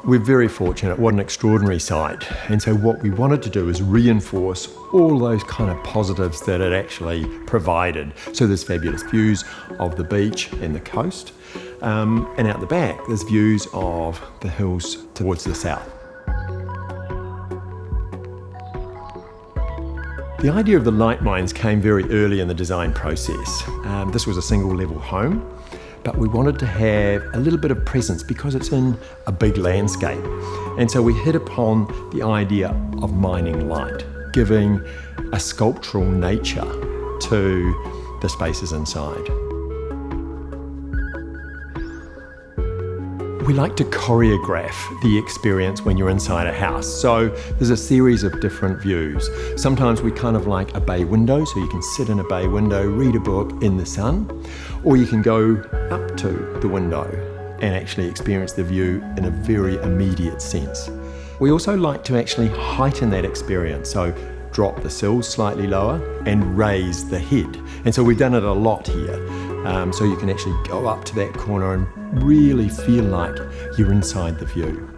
We're very fortunate. What an extraordinary site. And so what we wanted to do is reinforce all those kind of positives that it actually provided. So there's fabulous views of the beach and the coast. And out the back, there's views of the hills towards the south. The idea of the light mines came very early in the design process. This was a single level home, but we wanted to have a little bit of presence because it's in a big landscape. And so we hit upon the idea of mining light, giving a sculptural nature to the spaces inside. We like to choreograph the experience when you're inside a house. So there's a series of different views. Sometimes we kind of like a bay window, so you can sit in a bay window, read a book in the sun, or you can go up to the window and actually experience the view in a very immediate sense. We also like to actually heighten that experience, so drop the sills slightly lower and raise the head. And so we've done it a lot here. So you can actually go up to that corner and really feel like you're inside the view.